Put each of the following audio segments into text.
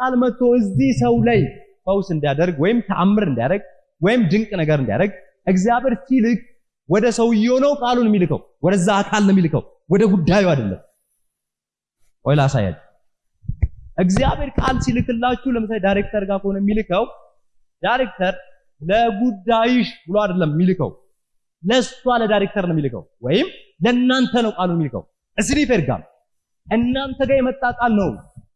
ቃል መጥቶ እዚህ ሰው ላይ ፈውስ እንዲያደርግ ወይም ተአምር እንዲያደርግ ወይም ድንቅ ነገር እንዲያደርግ እግዚአብሔር ሲልክ ወደ ሰውየው ነው ቃሉን የሚልከው፣ ወደዛ አካል ነው የሚልከው፣ ወደ ጉዳዩ አይደለም። ወይ ላሳያችሁ። እግዚአብሔር ቃል ሲልክላችሁ ለምሳሌ ዳይሬክተር ጋር ከሆነ የሚልከው ዳይሬክተር ለጉዳይሽ ብሎ አይደለም የሚልከው፣ ለሷ ለዳይሬክተር ነው የሚልከው፣ ወይም ለእናንተ ነው ቃሉን የሚልከው። እስሪፈር ጋር እናንተ ጋር የመጣ ቃል ነው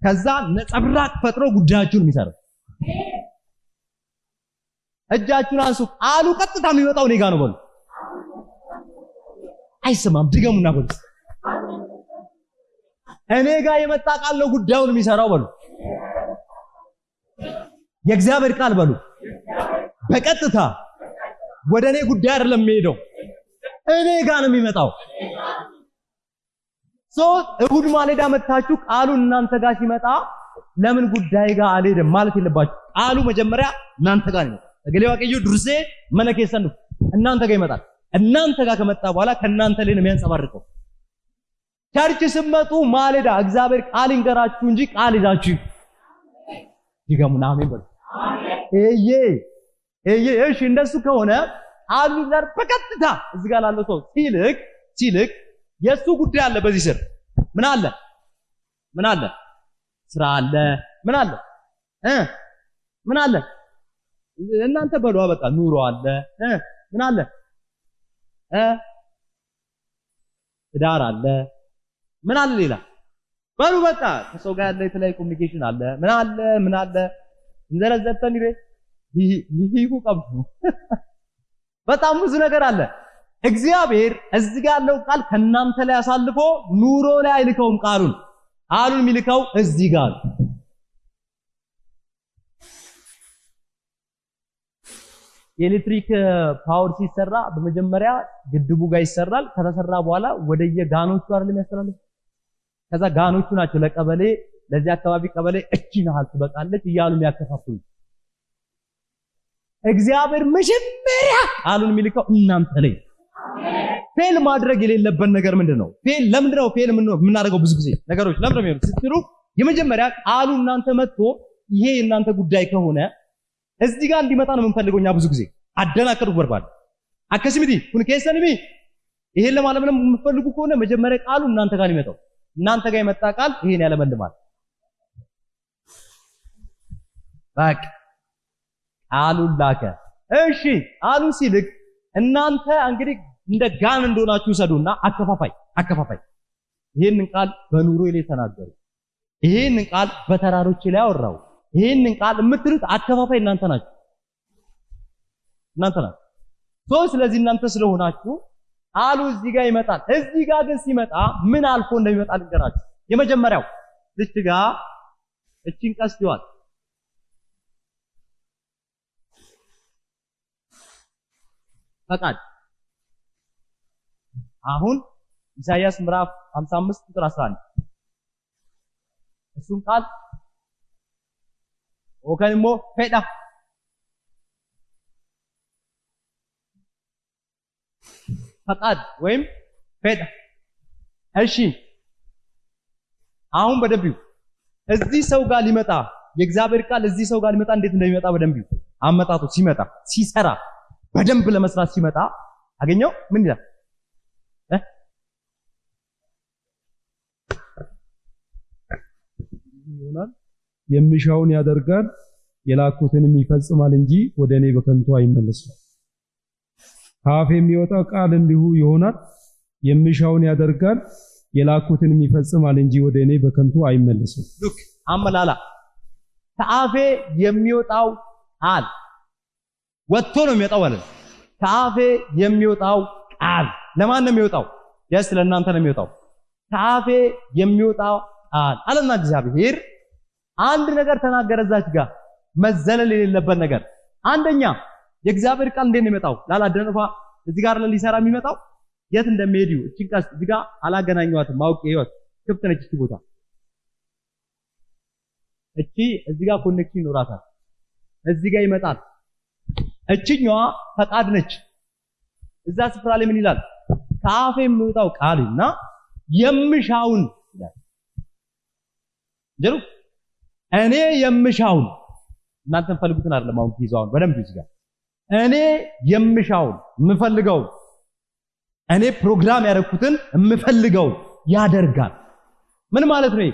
ከዛ ነጸብራቅ ፈጥሮ ጉዳያችሁን የሚሰራው። እጃችሁን አንሱ። ቃሉ ቀጥታ የሚወጣው እኔ ጋር ነው በሉ። አይሰማም? ድገሙና በሉ። እኔ ጋር የመጣ ቃል ነው ጉዳዩን የሚሰራው በሉ። የእግዚአብሔር ቃል በሉ በቀጥታ ወደ እኔ ጉዳይ አይደለም የሚሄደው፣ እኔ ጋር ነው የሚመጣው። እሁድ ማለዳ መታችሁ ቃሉ እናንተ ጋር ሲመጣ ለምን ጉዳይ ጋር አልሄድም ማለት የለባችሁ። ቃሉ መጀመሪያ እናንተ ጋር ነው። እገሌ ዋቀዩ ድርሴ መነከሰን እናንተ ጋር ይመጣል። እናንተ ጋር ከመጣ በኋላ ከእናንተ ላይ ነው የሚያንጸባርቀው። ቸርች ስትመጡ ማለዳ እግዚአብሔር ቃል ይንገራችሁ እንጂ ቃል ይዛችሁ ይገሙና አሜን በሉ። እሺ እንደሱ ከሆነ ቃሉ ጋር በቀጥታ እዚህ ጋር ላለው ሰው ሲልክ የሱ ጉዳይ አለ። በዚህ ስር ምን አለ? ስራ አለ። ምን አለ? እናንተ በሉ በቃ ኑሮ አለ። ምን አለ? ትዳር አለ። ምን አለ ሌላ? በሉ በቃ ከሰው ጋር ያለ የተለያየ ኮሙኒኬሽን አለ። ምን አለ? እንዘረዘርተን ይሄ ቀብዱ በጣም ብዙ ነገር አለ። እግዚአብሔር እዚህ ጋር ያለው ቃል ከናንተ ላይ አሳልፎ ኑሮ ላይ አይልከውም። ቃሉን የሚልከው እዚህ ጋር ነው። የኤሌክትሪክ ፓወር ሲሰራ በመጀመሪያ ግድቡ ጋር ይሰራል። ከተሰራ በኋላ ወደየ ጋኖቹ አይደለም ያስተላልፍ። ከዛ ጋኖቹ ናቸው ለቀበሌ ለዚህ አካባቢ ቀበሌ እቺን ያህል ትበቃለች እያሉ የሚያከፋፍሉ። እግዚአብሔር መጀመሪያ ቃሉን የሚልከው እናንተ ላይ። ፌል ማድረግ የሌለበት ነገር ምንድነው? ለምንድነው ፌል የምናደርገው? ብዙ ጊዜ ነገሮች ለምን ነው የሚሆኑት ስትሉ የመጀመሪያ ቃሉ እናንተ መጥቶ ይሄ እናንተ ጉዳይ ከሆነ እዚህ ጋር እንዲመጣ ነው የምንፈልገው። እኛ ብዙ ጊዜ አደናቀሩ ወርባል አከስሚቲ ኩን ከሰንሚ ይሄን ለማለምለም የምትፈልጉ ከሆነ መጀመሪያ ቃሉ እናንተ ጋር ይመጣው። እናንተ ጋር የመጣ ቃል ይሄን ያለመልማል። በቃ ቃሉን ላከ። እሺ ቃሉ ሲልክ እናንተ እንግዲህ እንደ ጋን እንደሆናችሁ ሰዱና አከፋፋይ ይሄንን ቃል በኑሮ ላይ ተናገሩ። ይሄንን ቃል በተራሮች ላይ አወራው። ይሄንን ቃል የምትሉት አከፋፋይ እናንተ ናችሁ። ስለዚህ እናንተ ስለሆናችሁ ቃሉ እዚህ ጋር ይመጣል። እዚህ ጋር ግን ሲመጣ ምን አልፎ እንደሚመጣ ልንገራችሁ። የመጀመሪያው እዚህ ጋር እቺን ቀስት ይዋል ፈቃድ። አሁን ኢሳይያስ ምዕራፍ 55 ቁጥር 11 እሱን ቃል ኦከንሞ ፌዳ ፈቃድ ወይም ፌዳ። እሺ አሁን በደንብ እዚህ ሰው ጋር ሊመጣ የእግዚአብሔር ቃል እዚህ ሰው ጋር ሊመጣ እንዴት እንደሚመጣ በደንብ አመጣጡ ሲመጣ ሲሰራ በደንብ ለመስራት ሲመጣ አገኘው ምን ይላል? ይሆናል የሚሻውን ያደርጋል የላኩትንም ይፈጽማል እንጂ ወደ እኔ በከንቱ አይመለስም። ከአፌ የሚወጣ ቃል እንዲሁ ይሆናል። የሚሻውን ያደርጋል የላኩትንም ይፈጽማል እንጂ ወደ እኔ በከንቱ አይመለስም። ሉክ አመላላ ከአፌ የሚወጣው ቃል ወጥቶ ነው የሚወጣው ማለት ነው። ከአፌ የሚወጣው ቃል ለማን ነው የሚወጣው? ደስ ለእናንተ ነው የሚወጣው። ከአፌ የሚወጣው ቃል አለና እግዚአብሔር አንድ ነገር ተናገረ። እዛች ጋር መዘለል የሌለበት ነገር አንደኛ የእግዚአብሔር ቃል እንዴት ነው የሚመጣው? ላላደነፋ እዚህ ጋር ሊሰራ የሚመጣው የት እንደሚሄድ እቺን ቀስ እዚህ ጋር አላገናኘዋትም። ማውቅ ይወት ክፍት ነች እቺ ቦታ። እቺ እዚህ ጋር ኮኔክሽን ይኖራታል። እዚህ ጋር ይመጣል። እቺኛዋ ፈቃድ ነች። እዛ ስፍራ ላይ ምን ይላል? ከአፌ የሚወጣው ቃልና የምሻውን ይላል። ጀሩ እኔ የምሻውን እናንተን ፈልጉትን አይደለም አሁን ይዛውን በደንብ ይዝጋል። እኔ የምሻውን የምፈልገው እኔ ፕሮግራም ያደረኩትን የምፈልገው ያደርጋል። ምን ማለት ነው?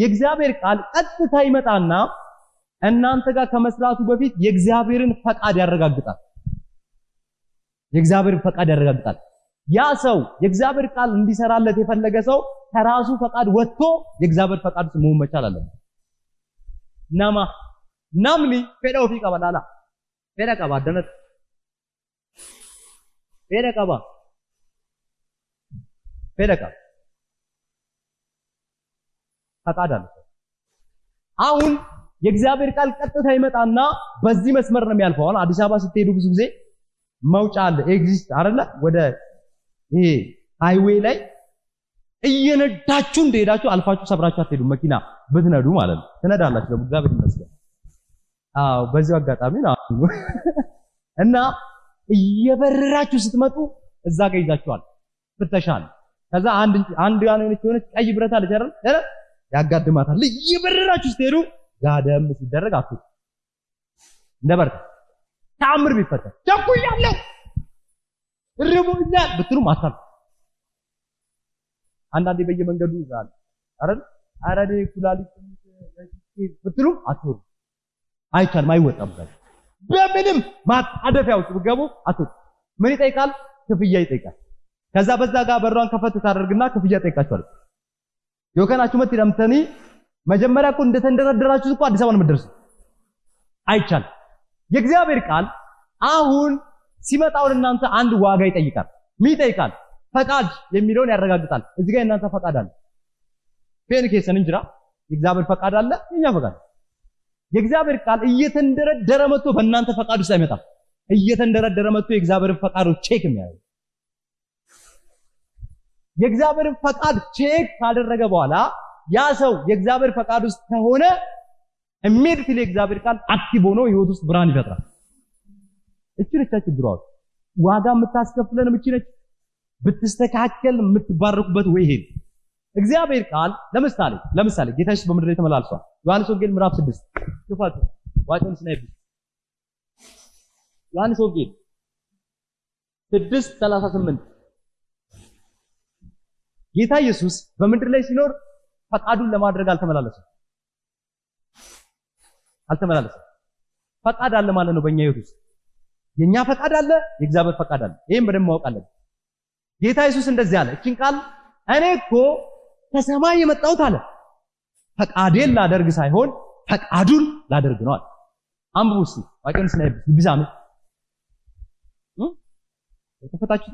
የእግዚአብሔር ቃል ቀጥታ ይመጣና እናንተ ጋር ከመስራቱ በፊት የእግዚአብሔርን ፈቃድ ያረጋግጣል። የእግዚአብሔርን ፈቃድ ያረጋግጣል። ያ ሰው የእግዚአብሔር ቃል እንዲሰራለት የፈለገ ሰው ከራሱ ፈቃድ ወጥቶ የእግዚአብሔር ፈቃድ መሆን መቻል አለበት። ናምኒ ፌዳው ፊ ቀባላላ ፌዳ ቀባ ደነት ፌዳ ቀባ ፌዳ ቀባ ፈቃድ አለ። አሁን የእግዚአብሔር ቃል ቀጥታ ይመጣና በዚህ መስመር ነው የሚያልፈው። አሁን አዲስ አበባ ስትሄዱ ብዙ ጊዜ መውጫ አለ ኤግዚስት አይደለ? ወደ ይሄ ሃይዌይ ላይ እየነዳችሁ እንደሄዳችሁ አልፋችሁ ሰብራችሁ አትሄዱም። መኪና ብትነዱ ማለት ነው። ትነዳላችሁ ደግሞ እግዚአብሔር ይመስገን። አዎ በዚህ አጋጣሚ ነው እና እየበረራችሁ ስትመጡ እዛ ጋር ይዛችኋል ፍተሻል። ከዛ አንድ የሆነች ቀይ ብረት አለች አይደል? ያጋድማታል። እየበረራችሁ ስትሄዱ ጋደም ሲደረግ አትኩ እንደበርታ ታምር ቢፈጠር ቸኩያለሁ ርቦኛል ብትሉም አታልፉ። አንዳንዴ በየመንገዱ ይዛል አይደል? አረዴ ኩላሊት ብትሉም አትወሩ። አይቻልም፣ አይወጣም። በምንም ማጣደፊያ ውስጥ ብትገቡ አትወሩ። ምን ይጠይቃል? ክፍያ ይጠይቃል። ከዛ በዛ ጋር በሯን ከፈት ታደርግና ክፍያ ጠይቃችኋል። የወከናችሁ መት ይደምተኒ መጀመሪያ እኮ እንደተንደረደራችሁ እኮ አዲስ አበባ ነው የምትደርሱ። አይቻልም። የእግዚአብሔር ቃል አሁን ሲመጣው እናንተ አንድ ዋጋ ይጠይቃል። ምን ይጠይቃል? ፈቃድ የሚለውን ያረጋግጣል። እዚህ ጋር እናንተ ፈቃድ አለ። ፔንኬሰን እንጅራ የእግዚአብሔር ፈቃድ አለ፣ የኛ ፈቃድ። የእግዚአብሔር ቃል እየተንደረደረ መጥቶ በእናንተ ፈቃድ ውስጥ አይመጣም። እየተንደረደረ መጥቶ የእግዚአብሔርን ፈቃድ ቼክ የሚያደርግ የእግዚአብሔርን ፈቃድ ቼክ ካደረገ በኋላ ያ ሰው የእግዚአብሔር ፈቃድ ውስጥ ከሆነ ኢሚዲየትሊ የእግዚአብሔር ቃል አክቲቭ ሆኖ ህይወት ውስጥ ብርሃን ይፈጥራል። እቺ ነች ችግሯ። ዋጋ የምታስከፍለን እቺ ነች። ብትስተካከል የምትባረኩበት ወይ ይሄ እግዚአብሔር ቃል ለምሳሌ ጌታ ኢየሱስ በምድር ላይ ተመላልሷል። ዮሐንስ ወንጌል ምዕራፍ 6 ክፈቱ ዋጭን ስናይብ ዮሐንስ ወንጌል 6:38 ጌታ ኢየሱስ በምድር ላይ ሲኖር ፈቃዱን ለማድረግ አልተመላለሰም። ፈቃድ አለ ማለት ነው በእኛ ህይወት ውስጥ። የኛ ፈቃድ አለ፣ የእግዚአብሔር ፈቃድ አለ። ይሄን በደንብ ማወቅ አለብን። ጌታ ኢየሱስ እንደዚህ አለ፣ እቺን ቃል እኔ እኮ ከሰማይ የመጣሁት አለ ፈቃዴን ላደርግ ሳይሆን ፈቃዱን ላደርግ ነው አለ። አንብቡ እስቲ ዋቄን ስናይብ ቢዛም ተፈታችሁ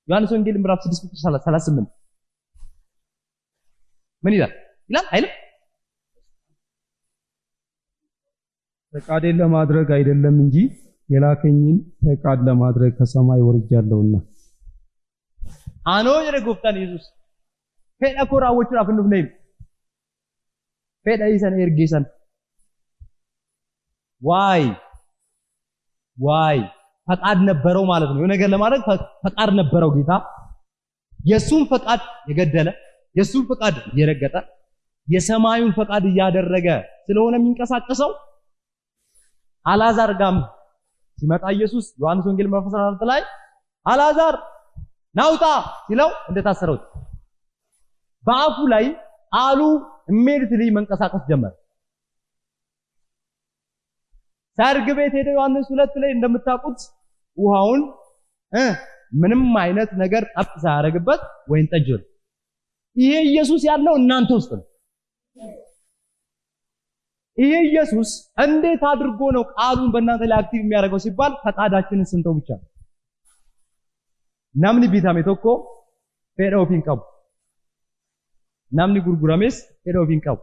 ዮሐንስ ወንጌል ምዕራፍ 6:38 ምን ይላል አይልም? ፈቃዴን ለማድረግ አይደለም እንጂ የላከኝን ፈቃድ ለማድረግ ከሰማይ ወርጃለሁና። አኖ የረጎፍታን ኢየሱስ ፌዳ ኮራዎቹ አፍንፍ ነኝ ፌዳ ይሰን ኤርጌሰን ዋይ ፈቃድ ነበረው ማለት ነው። የነገር ለማድረግ ፈቃድ ነበረው ጌታ። የሱን ፈቃድ የገደለ የሱን ፈቃድ የረገጠ የሰማዩን ፈቃድ እያደረገ ስለሆነ የሚንቀሳቀሰው አልዓዛር ጋም ሲመጣ ኢየሱስ ዮሐንስ ወንጌል ምዕራፍ 14 ላይ አልዓዛር ናውጣ ሲለው እንደታሰረው በአፉ ላይ ቃሉ ኢሚዲየትሊ መንቀሳቀስ ጀመረ። ሰርግ ቤት ሄደ ዮሐንስ 2 ላይ እንደምታውቁት ውሃውን ምንም አይነት ነገር ጠብ ሳያደርግበት ወይን ጠጅ ነው። ይሄ ኢየሱስ ያለው እናንተ ውስጥ ነው። ይሄ ኢየሱስ እንዴት አድርጎ ነው ቃሉን በእናንተ ላይ አክቲቭ የሚያደርገው ሲባል ፈቃዳችንን ስንተው ብቻ ነው። ናምኒ ቢታሜ ቶኮ ፌዶፊን ቀቡ ናምኒ ጉርጉራሜስ ፌዶፊን ቀቡ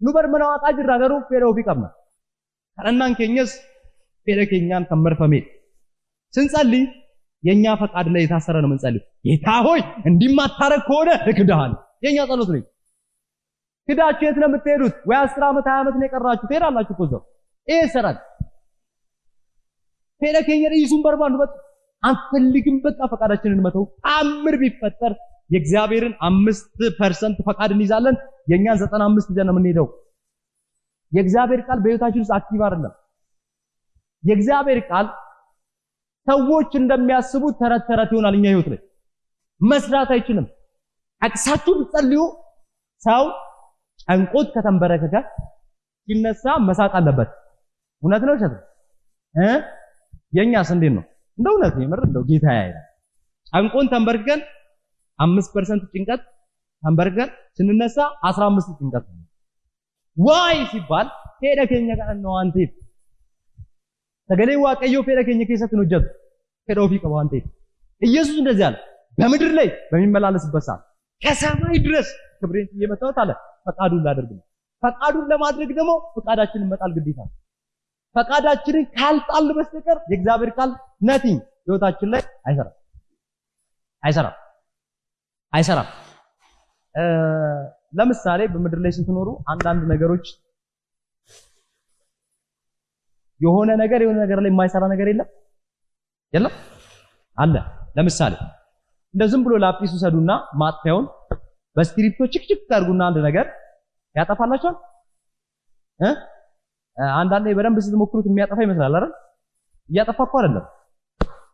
ኑበር ምናው አቃጅራ ገሩ ፌዶፊ ቀብና ከናን ከኛስ ፌደከኛን ከመርፈሜ ስንጸልይ የኛ ፈቃድ ላይ የታሰረ ነው የምንጸልይ። ጌታ ሆይ እንዲማታረክ ከሆነ እክዳሃል። የኛ ጸሎት ነው። ክዳችሁ የት ነው የምትሄዱት? ወይ 10 ዓመት 20 ዓመት ነው የቀራችሁ ትሄዳላችሁ እኮ እዛው። ይሄ ሰራል ፌደከኛ ይዙን በርባን አንፈልግም። በቃ ፈቃዳችንን መተው። አምር ቢፈጠር የእግዚአብሔርን 5% ፈቃድ እንይዛለን፣ የኛን 95 ይዘን ነው የምንሄደው። የእግዚአብሔር ቃል በህይወታችን ውስጥ አክቲቭ አይደለም። የእግዚአብሔር ቃል ሰዎች እንደሚያስቡት ተረት ተረት ይሆናል እኛ ህይወት ላይ መስራት አይችልም። አቅሳችሁ ብትጸልዩ ሰው ጨንቆት ከተንበረከከ ሲነሳ መሳቅ አለበት። እውነት ነው ሸት የኛስ እንዴት ነው? እንደው እውነት የምር እንደው ጌታ ያያል። ጨንቆን ተንበርከን 5% ጭንቀት ተንበርከን ስንነሳ 15 ጭንቀት ነው። ዋይ ሲባል ሄደ ከኛ ጋር ነው አንተ ተገሌ ዋቀዮ ሄደ ከኛ ከሰት ነው ጀት ሄዶ ፊቀው አንተ ኢየሱስ እንደዚህ አለ። በምድር ላይ በሚመላለስበት ሰዓት ከሰማይ ድረስ ክብሬን እየመጣሁት አለ ፈቃዱን ላደርግ ነው። ፈቃዱን ለማድረግ ደግሞ ፈቃዳችንን መጣል ግዴታ ነው። ፈቃዳችንን ካልጣል በስተቀር የእግዚአብሔር ቃል ነቲንግ ህይወታችን ላይ አይሰራም። ለምሳሌ በምድር ላይ ስትኖሩ አንዳንድ ነገሮች የሆነ ነገር ላይ የማይሰራ ነገር የለም አለ። ለምሳሌ እንደ ዝም ብሎ ላጲስ ውሰዱና ማጥፊያውን በስክሪፕቶ ችክችክ ታርጉና አንድ ነገር ያጠፋላችኋል። አንዳንዴ በደንብ ስትሞክሩት የሚያጠፋ ይመስላል አይደል? እያጠፋ እኮ አይደለም።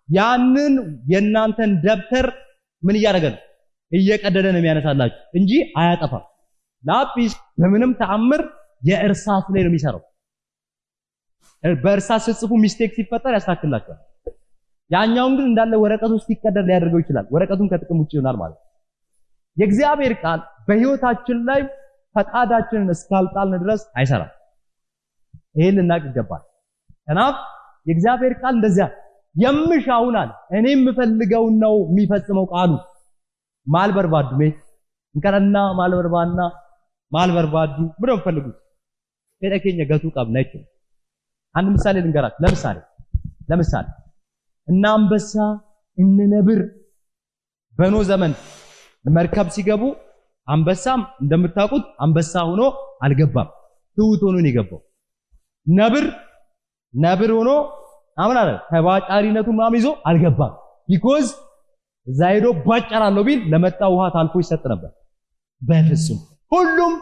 ያንን የእናንተን ደብተር ምን እያደረገ ነው? እየቀደደ ነው የሚያነሳላችሁ እንጂ አያጠፋም። ላጲስ በምንም ተአምር የእርሳስ ላይ ነው የሚሰራው። በእርሳስ ስትጽፉ ሚስቴክ ሲፈጠር ያስተካክላችኋል። ያኛውን ግን እንዳለ ወረቀቱ ውስጥ ሲቀደድ ሊያደርገው ይችላል። ወረቀቱን ከጥቅም ውጭ ይሆናል ማለት ነው። የእግዚአብሔር ቃል በህይወታችን ላይ ፈቃዳችንን እስካልጣልን ድረስ አይሰራም። ይሄን ልናቅ ይገባል። እናም የእግዚአብሔር ቃል እንደዚያ የምሻውን አለ እኔ የምፈልገውን ነው የሚፈጽመው ቃሉ ማልበርባዱ ነው እንከረና ማልበርባዱ ምንም ፈልጉት ከደከኛ ገቱ ቀብነች። አንድ ምሳሌ ልንገራችሁ። ለምሳሌ እና አንበሳ እነ ነብር በኖ ዘመን መርከብ ሲገቡ አንበሳም እንደምታውቁት አንበሳ ሆኖ አልገባም፣ ትሁት ሆኖ ነው የገባው። ነብር ሆኖ አምናለ ተባጫሪነቱን ማሚዞ አልገባም። ቢኮዝ እዛ ሄዶ ባጫራለው ቢል ለመጣው ውሃ ታልፎ ይሰጥ ነበር። በፍጹም ሁሉም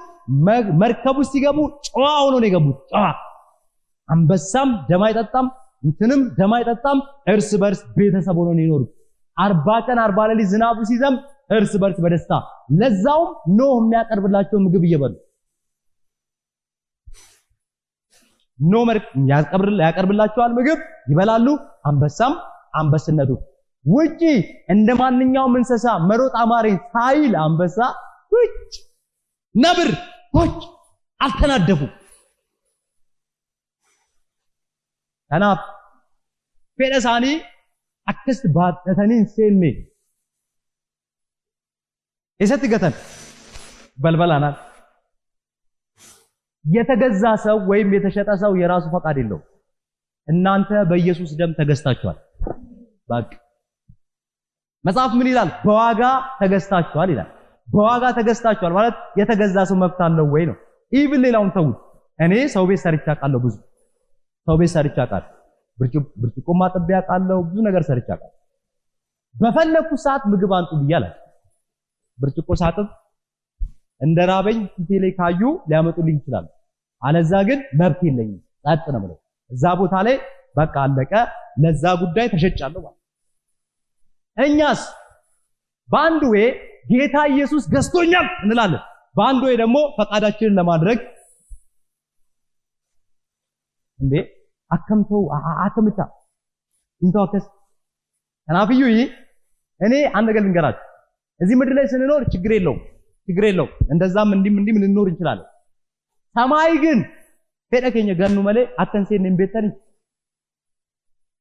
መርከቡ ሲገቡ ጨዋ ሆኖ ነው የገቡት። ጨዋ አንበሳም ደም አይጠጣም፣ እንትንም ደም አይጠጣም። እርስ በርስ ቤተሰብ ሆኖ ነው የኖሩት። 40 ቀን 40 ሌሊት ዝናቡ ሲዘም እርስ በርስ በደስታ ለዛው ኖህ የሚያቀርብላቸው ምግብ እየበሉ ኖህ ያቀርብላቸዋል ምግብ ይበላሉ። አንበሳም አንበስነቱ ውጪ እንደ ማንኛውም እንስሳ መሮጥ አማረኝ ሳይል አንበሳ ውጭ ነብር ውጭ አልተናደፉ። ከናፍ ፌደሳኒ አክስት ባተተኒን ሴልሜ የሰት ገተን በልበላናል። የተገዛ ሰው ወይም የተሸጠ ሰው የራሱ ፈቃድ የለው። እናንተ በኢየሱስ ደም ተገዝታችኋል። በቃ መጽሐፍ ምን ይላል? በዋጋ ተገዝታችኋል ይላል። በዋጋ ተገዝታችኋል ማለት የተገዛ ሰው መብት አለው ወይ ነው። ኢቭን ሌላውን ተውት። እኔ ሰው ቤት ሰርቻ ቃለሁ፣ ብዙ ሰው ቤት ሰርቻ ቃለሁ፣ ብርጭቆ ማጠቢያ ቃለሁ፣ ብዙ ነገር ሰርቻ ቃለሁ። በፈለኩ ሰዓት ምግብ አንጡ ብያለሁ። ብርጭቆ ሳጥብ እንደራበኝ ፊቴ ላይ ካዩ ሊያመጡልኝ ይችላል። አለዛ ግን መብት የለኝም። ጸጥ ነው ማለት እዛ ቦታ ላይ በቃ አለቀ። ለዛ ጉዳይ ተሸጫለሁ ማለት። እኛስ በአንድ ወይ ጌታ ኢየሱስ ገዝቶኛል እንላለን። በአንድ ወይ ደግሞ ፈቃዳችንን ለማድረግ እንዴ አከምተው አከምታ እንታከስ እናፍዩ እኔ አንድ ነገር ልንገራችሁ። እዚህ ምድር ላይ ስንኖር ችግር የለውም እንደዛም እንዲም ልንኖር እንችላለን። ሰማይ ግን ፈደከኛ ገኑ መለ አተንሴን እንቤተን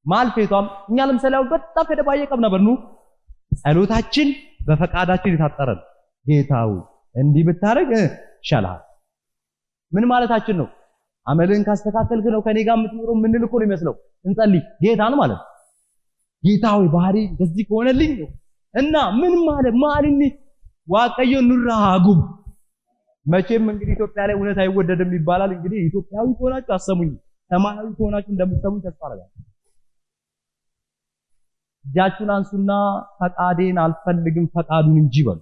ማልፌቷም እኛ ለምሳሌ በጣም ፈደባየ ቀብ ነበርኑ ጸሎታችን በፈቃዳችን የታጠረን ጌታው እንዲህ ብታረግ ይሻላል። ምን ማለታችን ነው? አመልን ካስተካከልክ ነው ከኔ ጋር የምትኖረው ምን ልኮ ነው የሚመስለው። እንጸልይ ጌታን ማለት ጌታው ባህሪ እንደዚህ ከሆነልኝ እና ምን ማለት ማልኒ ዋቀዮ ኑራጉም መቼም እንግዲህ ኢትዮጵያ ላይ እውነት አይወደድም ይባላል። እንግዲህ ኢትዮጵያዊ ሆናችሁ አሰሙኝ፣ ሰማያዊ ሆናችሁ እንደምትሰሙኝ ተስፋ አደርጋለሁ። እጃችሁን አንሱና ፈቃዴን አልፈልግም ፈቃዱን እንጂ በሉ።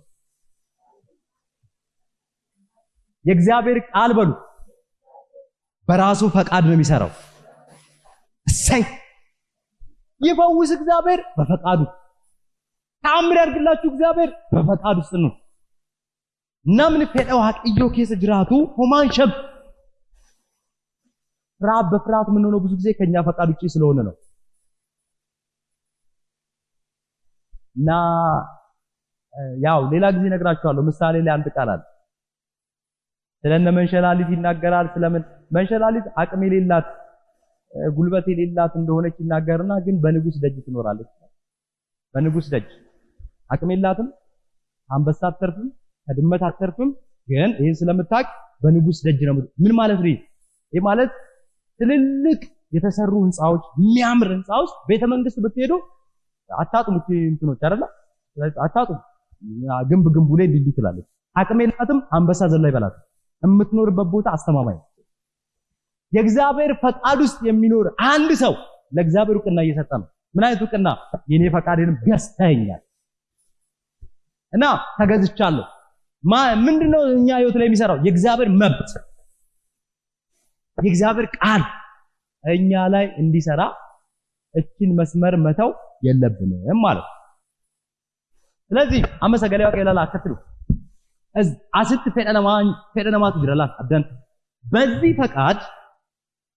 የእግዚአብሔር ቃል በሉ በራሱ ፈቃድ ነው የሚሰራው። እሰይ ይፈውስ እግዚአብሔር በፈቃዱ፣ ተአምር ያድርግላችሁ እግዚአብሔር በፈቃዱ ውስጥ ነው። namni fedha waaqayyoo keessa jiraatu homaan shab ፍርሃት በፍርሃት ምን ሆኖ ብዙ ጊዜ ከኛ ፈቃድ ውጪ ስለሆነ ነው። እና ያው ሌላ ጊዜ ነግራችኋለሁ። ምሳሌ ላይ አንድ ቃል አለ። ስለነ መንሸላሊት ይናገራል። ስለምን መንሸላሊት አቅም የሌላት ጉልበት የሌላት እንደሆነች ይናገርና ግን በንጉስ ደጅ ትኖራለች። በንጉስ ደጅ አቅም የላትም፣ አንበሳ አትተርፍም፣ ከድመት አትተርፍም። ግን ይሄን ስለምታውቅ በንጉስ ደጅ ነው። ምን ማለት ነው ይሄ? ማለት ትልልቅ የተሰሩ ህንጻዎች፣ የሚያምር ህንጻዎች፣ ቤተ መንግስት ብትሄዱ አታጡም። እንትኖች አይደለ አታጡም። ግንቡ ላይ ቢልዲ ትላለች። አቅም የላትም፣ አንበሳ ዘላ ይበላት። የምትኖርበት ቦታ አስተማማኝ። የእግዚአብሔር ፈቃድ ውስጥ የሚኖር አንድ ሰው ለእግዚአብሔር ዕውቅና እየሰጠ ነው። ምን አይነት ዕውቅና? የኔ ፈቃዴንም ገዝተኸኛል እና ተገዝቻለሁ። ምንድነው እኛ ህይወት ላይ የሚሰራው? የእግዚአብሔር መብት፣ የእግዚአብሔር ቃል እኛ ላይ እንዲሰራ እችን መስመር መተው የለብንም ማለት ነው። ስለዚህ አመሰገለያ ቀላላ አከትሉ አስት ፈደነማት ይድራላት አደን በዚህ ፈቃድ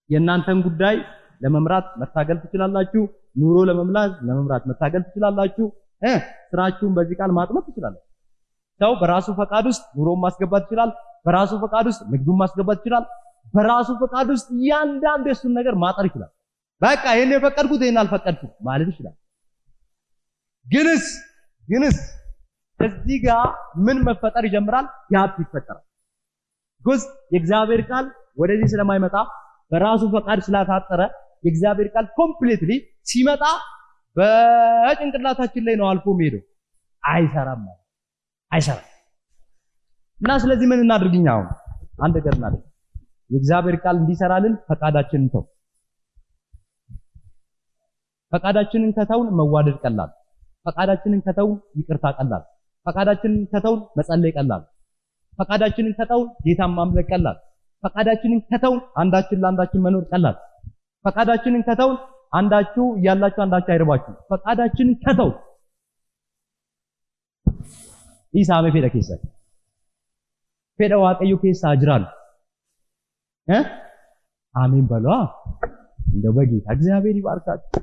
የእናንተን ጉዳይ ለመምራት መታገል ትችላላችሁ። ኑሮ ለመምራት መታገል ትችላላችሁ። ስራችሁን በዚህ ቃል ማጥመት ትችላላችሁ። ሰው በራሱ ፈቃድ ውስጥ ኑሮን ማስገባት ይችላል። በራሱ ፈቃድ ውስጥ ንግዱን ማስገባት ይችላል። በራሱ ፈቃድ ውስጥ እያንዳንዱ የሱን ነገር ማጠር ይችላል። በቃ ይሄን የፈቀድኩት ይሄን አልፈቀድኩት ማለት ይችላል። ግንስ እዚህ ጋር ምን መፈጠር ይጀምራል? ጋፕ ይፈጠራል። ጉዝ የእግዚአብሔር ቃል ወደዚህ ስለማይመጣ በራሱ ፈቃድ ስላታጠረ የእግዚአብሔር ቃል ኮምፕሊትሊ ሲመጣ በጭንቅላታችን ላይ ነው አልፎ የሚሄደው። አይሰራም። እና ስለዚህ ምን እናድርግኛ? አሁን አንድ ነገር እናድርግ። የእግዚአብሔር ቃል እንዲሰራልን ፈቃዳችንን ተው። ፈቃዳችንን ከተውን መዋደድ ቀላል። ፈቃዳችንን ከተውን ይቅርታ ቀላል። ፈቃዳችንን ከተውን መጸለይ ቀላል። ፈቃዳችንን ከተውን ጌታን ማምለክ ቀላል። ፈቃዳችንን ከተውን አንዳችን ለአንዳችን መኖር ቀላል። ፈቃዳችንን ከተውን አንዳችሁ ያላችሁ አንዳችሁ አይርባችሁ። ፈቃዳችንን ከተውን ኢሳሜ ፌዳ ኬሳ ፌዳ ዋቀዩ ኬሳ አጅራል አሜን በሏ። እንደው በጌታ እግዚአብሔር ይባርካችሁ።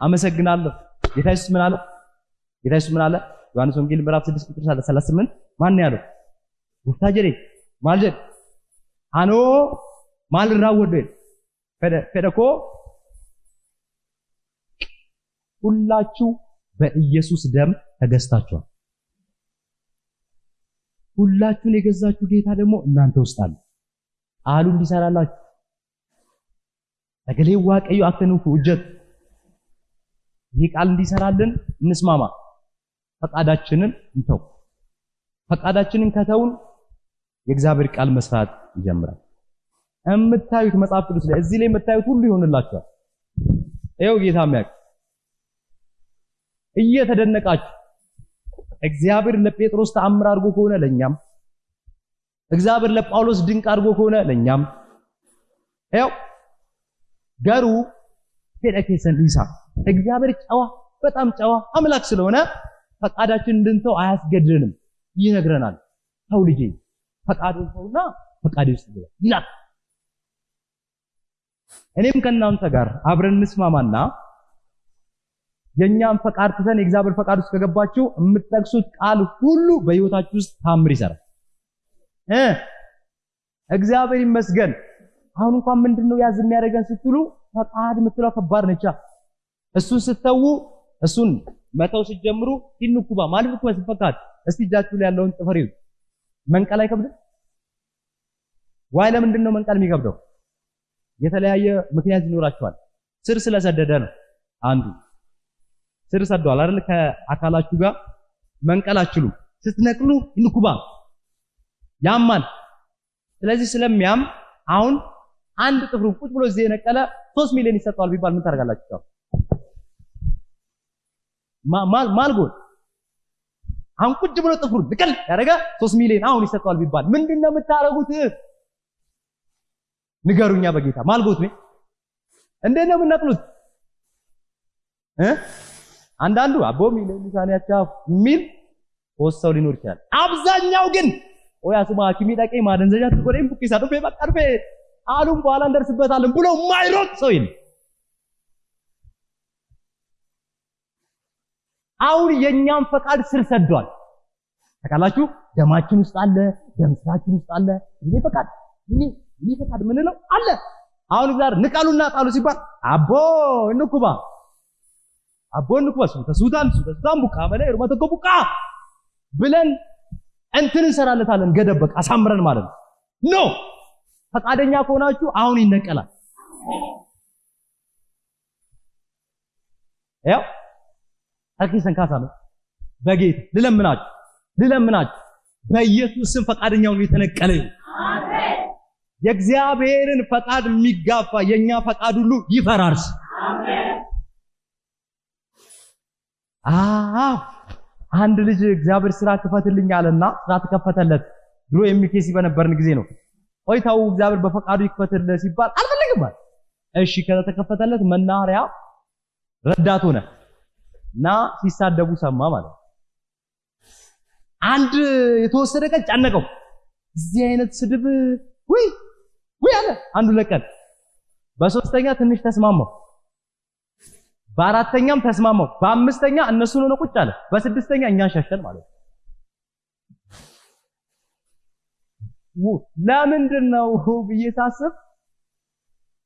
አመሰግናለሁ። ጌታ ኢየሱስ ምን አለ? ዮሐንስ ወንጌል ምዕራፍ 6 ቁጥር 38 ማን ነው ያለው? ወታጀሬ ማልጀ አኖ ማልራወደ ፈደኮ ሁላችሁ በኢየሱስ ደም ተገዝታችኋል። ሁላችሁን የገዛችሁ ጌታ ደግሞ እናንተ ውስጥ አለ። ቃሉ እንዲሰራላችሁ ተገሌ ዋቀዩ አከኑፉ እጀት ይህ ቃል እንዲሰራልን እንስማማ። ፈቃዳችንን እንተው። ፈቃዳችንን ከተውን የእግዚአብሔር ቃል መስራት ይጀምራል። የምታዩት መጽሐፍ ቅዱስ ላይ እዚህ ላይ የምታዩት ሁሉ ይሆንላችኋል። ይኸው ጌታ የሚያውቅ እየተደነቃችሁ እግዚአብሔር ለጴጥሮስ ተአምር አድርጎ ከሆነ ለኛም፣ እግዚአብሔር ለጳውሎስ ድንቅ አድርጎ ከሆነ ለኛም፣ ይኸው ገሩ ቴደከሰን ኢሳ እግዚአብሔር ጨዋ በጣም ጨዋ አምላክ ስለሆነ ፈቃዳችን እንድንተው አያስገድደንም፣ ይነግረናል። ተው ልጄ ፈቃዱን ተውና ፈቃዴ ውስጥ ግባ ይላል። እኔም ከእናንተ ጋር አብረን እንስማማና የኛን ፈቃድ ትተን የእግዚአብሔር ፈቃድ ውስጥ ከገባችሁ የምትጠቅሱት ቃል ሁሉ በህይወታችሁ ውስጥ ታምር ይሰራል። እግዚአብሔር ይመስገን። አሁን እንኳን ምንድነው ያዝ የሚያደርገን ስትሉ ፈቃድ የምትለው ከባድ ነች። እሱን ስተው እሱን መተው ሲጀምሩ ይንኩባ ማለት ነው ፈቃድ። እስቲ እጃችሁ ላይ ያለውን ጥፍር ይዩ። መንቀል አይከብድም? ዋይ ለምንድን ነው መንቀል የሚከብደው? የተለያየ ምክንያት ይኖራቸዋል። ስር ስለሰደደ ነው። አንዱ ስር ሰደዋል አይደል? ከአካላችሁ ጋር መንቀል አትችሉም። ስትነቅሉ ይንኩባ ያማል። ስለዚህ ስለሚያም አሁን አንድ ጥፍሩ ቁጭ ብሎ እዚህ የነቀለ 3 ሚሊዮን ይሰጣል ቢባል ምን ታደርጋላችሁ? ማልጎል አሁን ቁጭ ብሎ ጥፍሩን ልቀል ያደረገ 3 ሚሊዮን አሁን ይሰጣል ቢባል ምንድነው የምታረጉት? ንገሩኛ በጌታ ማልጎት ነው እንዴት ነው የምነቅሉት? አንዳንዱ አቦ ሚሊዮን ሊሳኒያቻው ሚል ወሰው ሊኖር ይችላል። አብዛኛው ግን ወያስማ ኪሚዳቄ ማደንዘጃ ተቆረም ቡቂሳ ዱፌ በቀርፌ አሉም በኋላ እንደርስበታለን ብሎ ማይሮጥ ሰው ይል። አሁን የኛም ፈቃድ ስር ሰዷል። ታውቃላችሁ ደማችን ውስጥ አለ፣ ደም ስራችን ውስጥ አለ። ይሄ ፈቃድ ምን ነው አለ። አሁን እግዚአብሔር ንቀሉና ጣሉ ሲባል አቦ እንኩባ ሱዳን ቡቃ በላይ ሩማ ተቆቡቃ ብለን እንትን እንሰራለታለን ገደበቅ አሳምረን ማለት ነው። ኖ ፈቃደኛ ከሆናችሁ አሁን ይነቀላል። ያው አኪሰን ካሳመ በጌታ ልለምናችሁ በኢየሱስ ስም ፈቃደኛውን የተነቀለ አሜን። የእግዚአብሔርን ፈቃድ የሚጋፋ የኛ ፈቃድ ሁሉ ይፈራርስ አሜን። አንድ ልጅ እግዚአብሔር ስራ ክፈትልኝ አለና ስራ ተከፈተለት። ድሮ የሚኬሲ በነበርን ጊዜ ነው። ቆይታው እግዚአብሔር በፈቃዱ ይክፈትልህ ሲባል አልፈልግም ማለት እሺ ከተከፈተለት መናኸሪያ ረዳት ሆነ እና ሲሳደቡ ሰማ ማለት አንድ የተወሰደ ቀን ጫነቀው። እዚህ አይነት ስድብ ወይ አለ አንዱ ለቀን በሶስተኛ ትንሽ ተስማማው፣ በአራተኛም ተስማማው፣ በአምስተኛ እነሱን ሆነ ቁጭ አለ፣ በስድስተኛ እኛን ሸሸን ማለት ነው። ለምንድን ነው ብዬ ሳስብ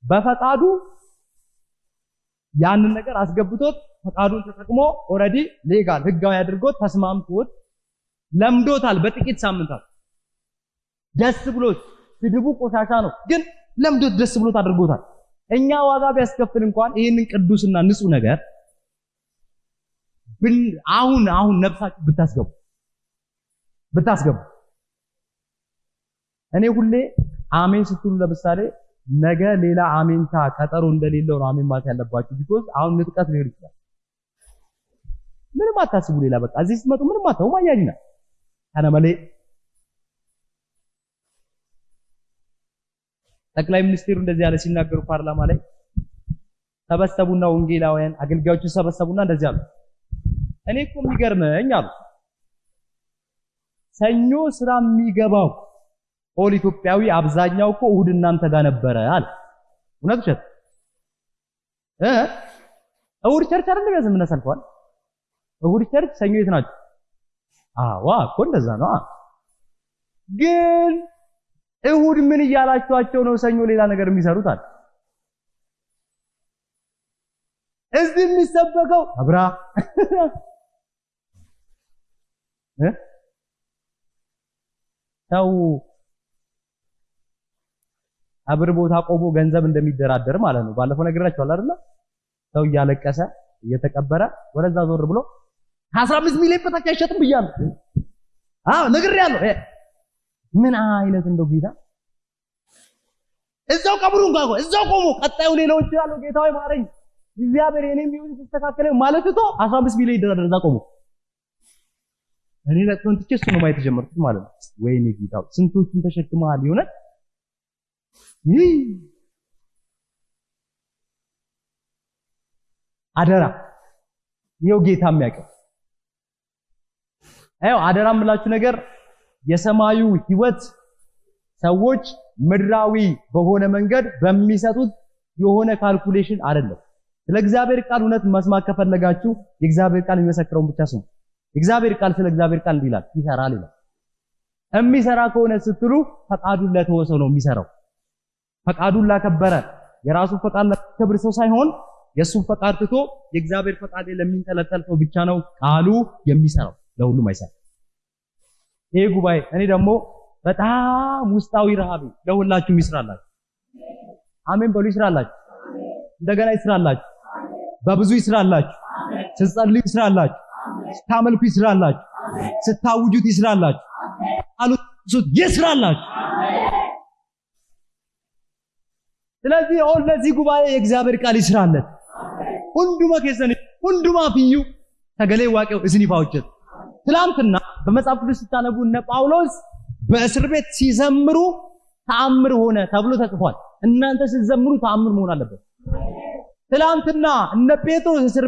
በፈቃዱ ያንን ነገር አስገብቶት ፈቃዱን ተጠቅሞ ኦሬዲ ሌጋል ህጋዊ አድርጎት ተስማምቶት ለምዶታል። በጥቂት ሳምንታት ደስ ብሎት ስድቡ ቆሻሻ ነው ግን ለምዶት ደስ ብሎት አድርጎታል። እኛ ዋጋ ቢያስከፍል እንኳን ይሄንን ቅዱስና ንጹህ ነገር አሁን ነፍሳችሁ ብታስገቡ እኔ ሁሌ አሜን ስትሉ ለምሳሌ ነገ ሌላ አሜንታ ቀጠሮ እንደሌለው ነው አሜን ማለት ያለባችሁ። ቢኮዝ አሁን ንጥቀት ሊሆን ይችላል። ምንም አታስቡ። ሌላ በቃ እዚህ ስትመጡ ምንም አታው ማያጅና አናመሌ ጠቅላይ ሚኒስትሩ እንደዚህ ያለ ሲናገሩ ፓርላማ ላይ ተበሰቡና ወንጌላውያን አገልጋዮቹ ተሰበሰቡና እንደዚህ አሉ። እኔ እኮ የሚገርመኝ አሉ ሰኞ ስራ የሚገባው ኦል ኢትዮጵያዊ አብዛኛው እኮ እሁድ እናንተ ጋር ነበረ አለ። እውነት ውሸት? እሁድ ቸርች አይደለም ያዘምና ሰልፏል። እሁድ ቸርች ሰኞ የት ናችሁ? አዋ እኮ እንደዛ ነው። ግን እሁድ ምን እያላችኋቸው ነው ሰኞ ሌላ ነገር የሚሰሩት አለ። እዚህ የሚሰበከው አብራ ሰው አብር ቦታ ቆሞ ገንዘብ እንደሚደራደር ማለት ነው። ባለፈው ነግራችኋል አይደል? ሰው እያለቀሰ እየተቀበረ ወደዛ ዞር ብሎ 15 ሚሊዮን በታች አይሸጥም ብያለሁ። ነግሬያለሁ። ምን አይነት እንደው ጌታ እዛው ቀብሩን ጋር እዛው ቆሞ ቀጣዩ ሌላው ይችላል ጌታዬ ማረኝ እግዚአብሔር የኔም ይሁን ተስተካከለ ማለት ነው። 15 ሚሊዮን ይደራደር እዛ ቆሞ እኔ ለጥንት እሱ ነው ማየት ጀመርኩት ማለት ነው። ወይኔ ጌታው ስንቶቹን ተሸክመሃል ይሆነ አደራ ይኸው ጌታ የሚያውቀው አደራ የምላችሁ ነገር የሰማዩ ህይወት ሰዎች ምድራዊ በሆነ መንገድ በሚሰጡት የሆነ ካልኩሌሽን አይደለም። ስለ እግዚአብሔር ቃል እውነት መስማት ከፈለጋችሁ የእግዚአብሔር ቃል የሚመሰክረውን ብቻ ስሙ። የእግዚአብሔር ቃል ስለ እግዚአብሔር ቃል ይላል ይሰራል ይላል። የሚሰራ ከሆነ ስትሉ ፈቃዱን ለተወሰው ነው የሚሰራው። ፈቃዱን ላከበረ የራሱ ፈቃድ ለከብር ሰው ሳይሆን የሱን ፈቃድ ትቶ የእግዚአብሔር ፈቃድ ለሚንጠለጠል ሰው ብቻ ነው ቃሉ የሚሰራው፣ ለሁሉም አይሰራም። ይሄ ጉባኤ እኔ ደግሞ በጣም ውስጣዊ ረሃብ ለሁላችሁም ይስራላችሁ። አሜን በሉ። ይስራላችሁ፣ እንደገና ይስራላችሁ፣ በብዙ ይስራላችሁ፣ ስትጸልዩ ይስራላችሁ፣ ስታመልኩ ይስራላችሁ፣ ስታውጁት ይስራላችሁ፣ አሉት ይስራላችሁ። ስለዚህ ለዚህ ጉባኤ የእግዚአብሔር ቃል ይስራለት። ሁንዱማ ከሰነ ሁንዱማ ፍዩ ተገሌ ዋቄው እዝኒ ባውጀት ትላንትና በመጽሐፍ ቅዱስ ስታነቡ እነ ጳውሎስ በእስር ቤት ሲዘምሩ ተአምር ሆነ ተብሎ ተጽፏል። እናንተ ስትዘምሩ ተአምር መሆን አለበት። ትላንትና እነ ጴጥሮስ እስር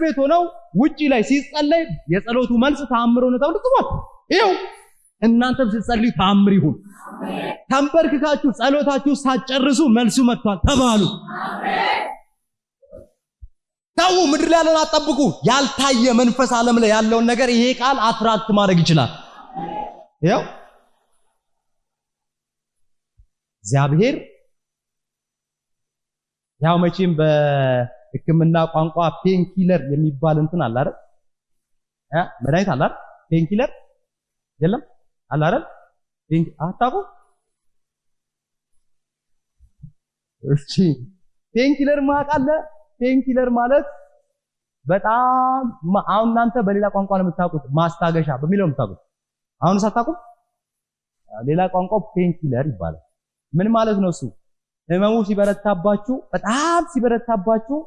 ቤት ሆነው ውጪ ላይ ሲጸለይ የጸሎቱ መልስ ተአምር ሆነ ተብሎ ተጽፏል። ይኸው እናንተም ስትጸልዩ ተአምር ይሁን። ተንበርክካችሁ ጸሎታችሁ ሳትጨርሱ መልሱ መጥቷል ተባሉ። ታው ምድር ላይ ያለውን አጠብቁ። ያልታየ መንፈስ ዓለም ላይ ያለውን ነገር ይሄ ቃል አትራክት ማድረግ ይችላል። ያው እግዚአብሔር ያው መቼም በሕክምና ቋንቋ ፔን ኪለር የሚባል እንትን አለ አይደል? መድኃኒት አለ አይደል? ፔን ኪለር የለም አለ አይደል? አታውቁ? እሺ ፔን ኪለር ማቃለ ፔን ኪለር ማለት በጣም አሁን እናንተ በሌላ ቋንቋ ነው የምታውቁት፣ ማስታገሻ በሚለው ነው የምታውቁት። አሁን ሳታውቁ ሌላ ቋንቋ ፔን ኪለር ይባላል። ምን ማለት ነው እሱ? ህመሙ ሲበረታባችሁ፣ በጣም ሲበረታባችሁ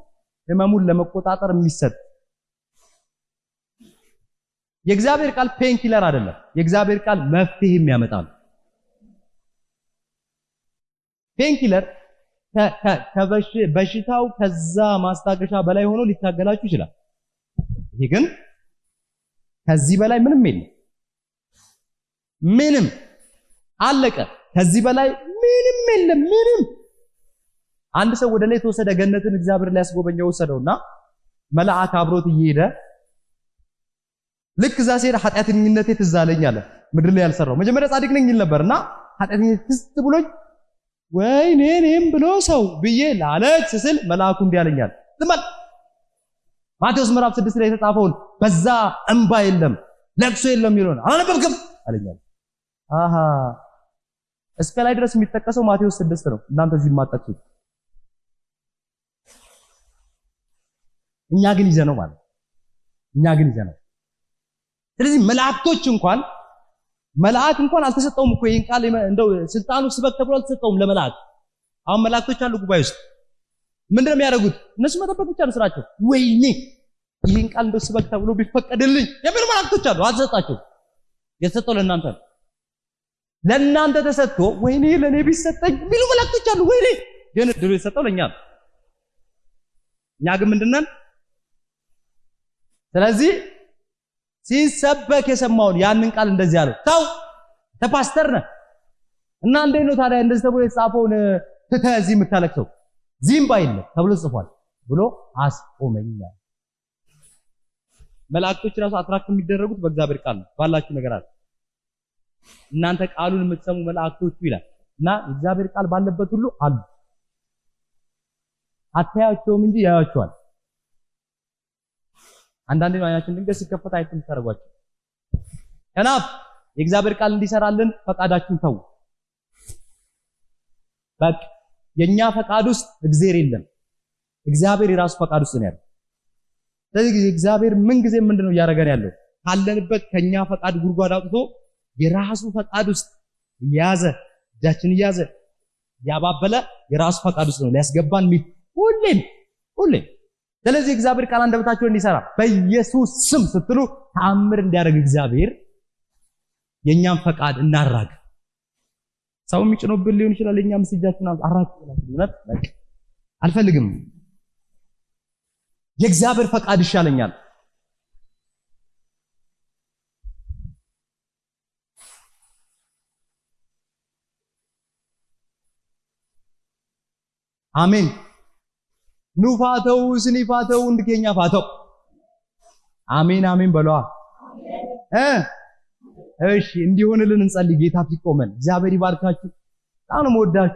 ህመሙን ለመቆጣጠር የሚሰጥ። የእግዚአብሔር ቃል ፔን ኪለር አይደለም። የእግዚአብሔር ቃል መፍትሄም ያመጣል። ፔን ኪለር በሽታው ከዛ ማስታገሻ በላይ ሆኖ ሊታገላችሁ ይችላል። ይሄ ግን ከዚህ በላይ ምንም የለም። ምንም አለቀ። ከዚህ በላይ ምንም የለም። ምንም አንድ ሰው ወደ ላይ ተወሰደ። ገነትን እግዚአብሔር ሊያስጎበኘው ወሰደውና መልአክ አብሮት እየሄደ ልክ እዛ ሲሄድ ኃጢአተኝነቴ ትዝ አለኝ አለ። ምድር ላይ ያልሰራው መጀመሪያ ጻድቅ ነኝ ይል ነበርና ኃጢአተኝነቴ ትዝ ብሎኝ ወይኔ እኔም ብሎ ሰው ብዬ ላለቅስ ስል መልአኩ እንዲህ አለኛል። ዝም ማቴዎስ ምዕራፍ 6 ላይ የተጻፈውን በዛ እንባ የለም ለቅሶ የለም ይሉን አላነበብክም አለኛል። አሃ እስከ ላይ ድረስ የሚጠቀሰው ማቴዎስ 6 ነው። እናንተ እዚህ ማጣጣችሁ እኛ ግን ይዘነው ማለት እኛ ግን ይዘነው። ስለዚህ መልአክ እንኳን አልተሰጠውም እኮ ይሄን ቃል እንደው ስልጣኑ ስበክ ተብሎ አልተሰጠውም ለመልአክ። አሁን መላእክቶች አሉ ጉባኤ ውስጥ ምንድነው የሚያደርጉት? እነሱ መጠበቅ ብቻ ነው ስራቸው። ወይኔ ይሄን ቃል እንደው ስበክ ተብሎ ቢፈቀድልኝ የሚሉ መላእክቶች አሉ። አልተሰጣቸው። የተሰጠው ለእናንተ ነው። ለእናንተ ተሰጥቶ ወይኔ ለኔ ቢሰጠኝ የሚሉ መላእክቶች አሉ። ወይኔ ግን ድሮ የተሰጠው ለኛ ነው። እኛ ግን ምንድነን? ስለዚህ ሲሰበክ የሰማውን ያንን ቃል እንደዚህ አለው። ታው ተፓስተር ነህ እና እንዴት ነው ታዲያ እንደዚህ ተብሎ የተጻፈውን ትተህ እዚህ የምታለቅሰው? ዚምባ የለም ተብሎ ጽፏል ብሎ አስቆመኛ። መላእክቶች ራሱ አትራክት የሚደረጉት በእግዚአብሔር ቃል ነው። ባላችሁ ነገር አለ። እናንተ ቃሉን የምትሰሙ መላእክቶቹ ይላል እና እግዚአብሔር ቃል ባለበት ሁሉ አሉ። አታያቸውም እንጂ ያያቸዋል። አንዳንዴ አይናችን ድንገት ሲከፈት አይተን ታረጋችሁ። ከናፍ የእግዚአብሔር ቃል እንዲሰራልን ፈቃዳችሁን ተው። በቃ የኛ ፈቃድ ውስጥ እግዚአብሔር የለም። እግዚአብሔር የራሱ ፈቃድ ውስጥ ነው ያለው። ስለዚህ እግዚአብሔር ምን ጊዜ ምንድነው እያደረገን ያለው? ካለንበት ከኛ ፈቃድ ጉድጓድ አውጥቶ የራሱ ፈቃድ ውስጥ ያዘ፣ እጃችን ያዘ፣ ያባበለ የራሱ ፈቃድ ውስጥ ነው ሊያስገባን ሁሌም። ስለዚህ እግዚአብሔር ቃል አንደበታችሁን እንዲሰራ በኢየሱስ ስም ስትሉ ተአምር እንዲያደርግ እግዚአብሔር የኛን ፈቃድ እናራግ። ሰው የሚጭኖብን ሊሆን ይችላል። የኛም ስጃችን አራግ ይላል። በቃ አልፈልግም፣ የእግዚአብሔር ፈቃድ ይሻለኛል። አሜን። ኑፋተው ስኒፋተው እንድከኛ ፋተው አሜን አሜን በለዋ። እሺ እንዲሆንልን እንጸልይ። ጌታ ፊት ቆመን እግዚአብሔር ይባርካችሁ። በጣም ነው የምወዳችሁ።